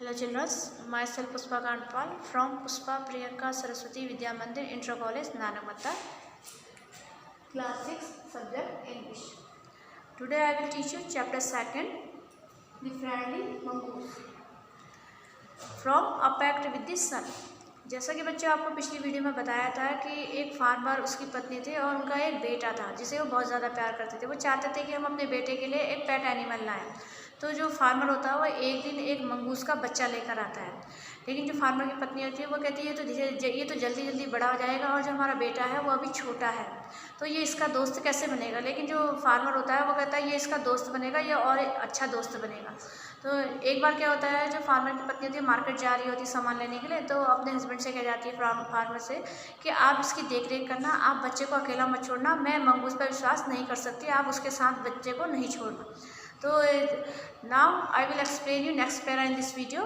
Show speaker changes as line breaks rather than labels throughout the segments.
Hello children, myself Puspa Kandpal from Puspa Priyanka Saraswati Vidya Mandir Inter College Nanamatta, Class 6, Subject English. Today I will teach you Chapter 2, The Friendly Mongoose. From A Pact with the Sun. जैसा कि बच्चों आपको पिछली video में बताया था कि एक फार्मर उसकी पत्नी थी और उनका एक बेटा था जिसे वो बहुत ज़्यादा प्यार करते थे। वो चाहते थे कि हम अपने बेटे के लिए एक पेट एनिमल लाएं। तो जो फार्मर होता है वो एक दिन एक मंगूस का बच्चा लेकर आता है, लेकिन जो फार्मर की पत्नी होती है वो कहती है ये तो जल्दी जल्दी बड़ा हो जाएगा और जो हमारा बेटा है वो अभी छोटा है, तो ये इसका दोस्त कैसे बनेगा। लेकिन जो फार्मर होता है वो कहता है ये इसका दोस्त बनेगा, ये और अच्छा दोस्त बनेगा। तो एक बार क्या होता है, जो फार्मर की पत्नी होती है मार्केट जा रही होती है सामान लेने के लिए, तो अपने हस्बैंड से कह जाती है फार्मर से कि आप इसकी देख रेख करना, आप बच्चे को अकेला मत छोड़ना, मैं मंगूस पर विश्वास नहीं कर सकती, आप उसके साथ बच्चे को नहीं छोड़ना। तो now I will explain you next para in this video.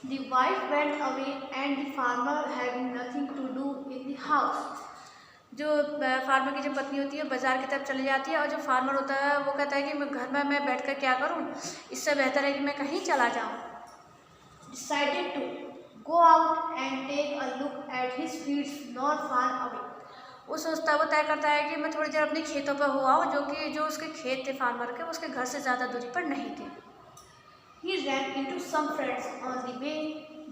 The wife went away and the farmer having nothing to do in the house. जो फार्मर की जो पत्नी होती है बाज़ार की तरफ चली जाती है और जो फार्मर होता है वो कहता है कि मैं घर में मैं बैठकर क्या करूं, इससे बेहतर है कि मैं कहीं चला जाऊं। Decided to go out and take a look at his fields not far away. वो तय करता है कि मैं थोड़ी देर अपने खेतों पर हो आऊँ, जो उसके खेत थे फार्मर के, उसके घर से ज़्यादा दूरी पर नहीं थे। He ran into some friends on the way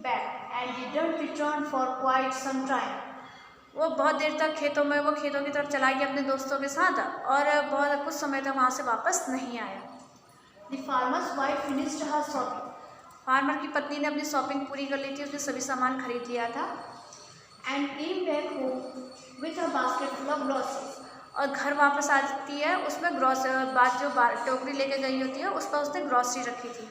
back and didn't return for quite some time. वो बहुत देर तक खेतों की तरफ चला गया अपने दोस्तों के साथ और बहुत कुछ समय तक वहाँ से वापस नहीं आया। The farmer's wife finished her shopping. Farmer की पत्नी ने अपनी शॉपिंग पूरी कर ली थी, उसने सभी सामान खरीद लिया था। And came back home with a basket full of groceries. और घर वापस आती है, उसमें टोकरी लेके गई होती है, उस पर उसने ग्रॉसरी रखी थी।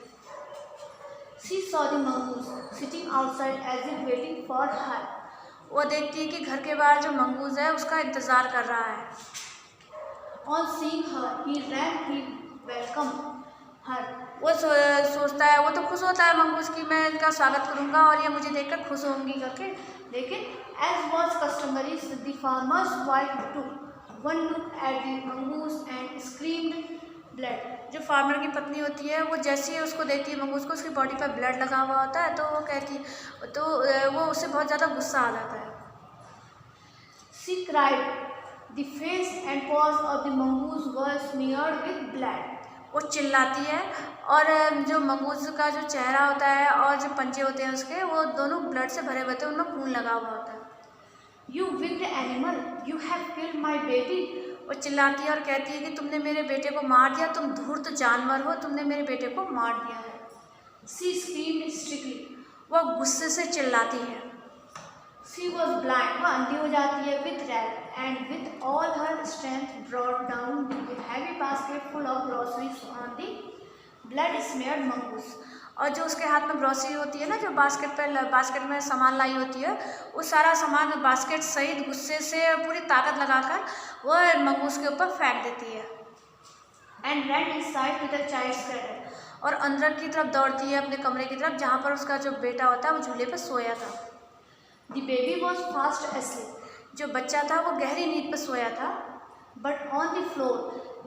She saw the mongoose sitting outside as if waiting for her. वो देखती है कि घर के बाहर जो मंगूस है उसका इंतज़ार कर रहा है। On seeing her, he ran to welcome her. वो सोचता है, वो तो खुश होता है मंगूस की, मैं इनका स्वागत करूँगा और ये मुझे देखकर खुश होंगी करके। लेकिन as was customary, the farmer's wife took one look at the mongoose and screamed blood. जो फार्मर की पत्नी होती है वो जैसे ही उसको देखती है मंगूस को, उसकी बॉडी पर ब्लड लगा हुआ होता है, तो वो उससे बहुत ज़्यादा गुस्सा आ जाता है। She cried. The face and paws of the mongoose were smeared with blood. वो चिल्लाती है और जो मंगूस का जो चेहरा होता है और जो पंजे होते हैं उसके, वो दोनों ब्लड से भरे हुए थे, उनमें खून लगा हुआ होता है। You wicked animal, you have killed my baby. वो चिल्लाती है और कहती है कि तुमने मेरे बेटे को मार दिया, तुम धूर्त जानवर हो, तुमने मेरे बेटे को मार दिया है। She screamed strictly. वो गुस्से से चिल्लाती है। She was blind. वो अंधी हो जाती है with wrath and with all her strength brought down the heavy basket full of groceries on the blood-smeared mongoose. और जो उसके हाथ में ग्रॉसरी होती है ना, जो बास्केट में सामान लाई होती है, वो सारा सामान बास्केट सहित गुस्से से पूरी ताकत लगाकर वो मंगूस के ऊपर फेंक देती है। And ran inside to the child's cradle. और अंदर की तरफ दौड़ती है अपने कमरे की तरफ जहाँ पर उसका जो बेटा होता है वो झूले पर सोया था। The baby was fast asleep. जो बच्चा था वो गहरी नींद पर सोया था। But on the floor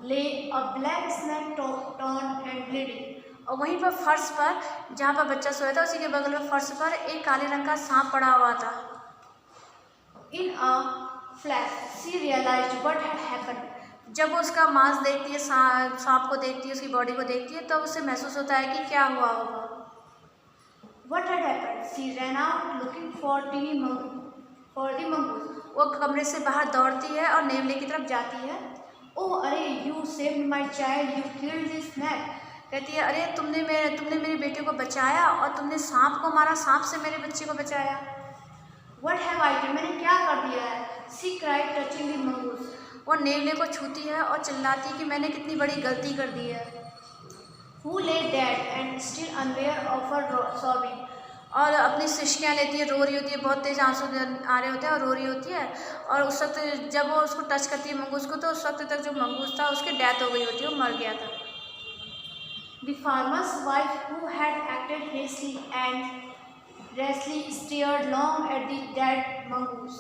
lay a black snake torn and bleeding. और वहीं पर फर्श पर जहाँ पर बच्चा सोया था उसी के बगल में फर्श पर एक काले रंग का सांप पड़ा हुआ था। In a flash she realized what had happened. जब वो उसका मांस देखती है, सांप को देखती है, उसकी बॉडी को देखती है, तब उसे महसूस होता है कि क्या हुआ होगा। What had happened? She ran out looking for the mongoose. वो कमरे से बाहर दौड़ती है और नेवले की तरफ जाती है। Oh अरे, you saved my child, you killed the snake. कहती है अरे तुमने मेरे बेटे को बचाया और तुमने सांप को मारा, सांप से मेरे बच्चे को बचाया। What have I done? मैंने क्या कर दिया है? She cried touching the mongoose. वो नेवले को छूती है और चिल्लाती है कि मैंने कितनी बड़ी गलती कर दी है। Who lay dead and still unaware of her sobbing. और अपनी सिसकियाँ लेती है, रो रही होती है, बहुत तेज़ आंसू आ रहे होते हैं और रो रही होती है। और उस वक्त जब वो उसको टच करती है मंगूस को, तो उस वक्त तक जो मंगूस था उसकी डेथ हो गई होती है, वो मर गया था। The farmer's wife, who had acted hastily and rashly, stared long at the dead mongoose.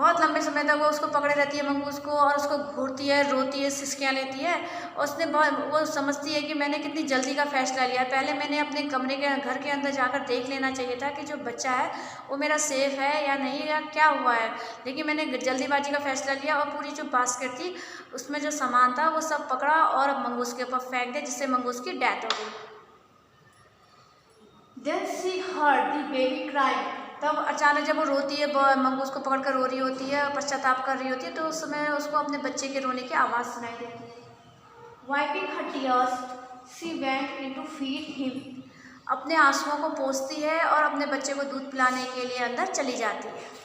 बहुत लंबे समय तक वो उसको पकड़े रहती है मंगूस को, और उसको घूरती है, रोती है, सिसकियाँ लेती है। और उसने वो समझती है कि मैंने कितनी जल्दी का फैसला लिया, पहले मैंने अपने कमरे के घर के अंदर जाकर देख लेना चाहिए था कि जो बच्चा है वो मेरा सेफ है या नहीं, या क्या हुआ है। लेकिन मैंने जल्दीबाजी का फैसला लिया और पूरी जो बास्केट थी उसमें जो सामान था वो सब पकड़ा और मंगूस के ऊपर फेंक दिया, जिससे मंगूस की डेथ हो गई। Then she heard the baby crying. तब अचानक जब वो रोती है, मंगूस को पकड़ कर रो रही होती है, पश्चाताप कर रही होती है, तो उस समय उसको अपने बच्चे के रोने की आवाज़ सुनाई देती है। Wiping her tears, she went in to feed him. अपने आंसुओं को पोंछती है और अपने बच्चे को दूध पिलाने के लिए अंदर चली जाती है।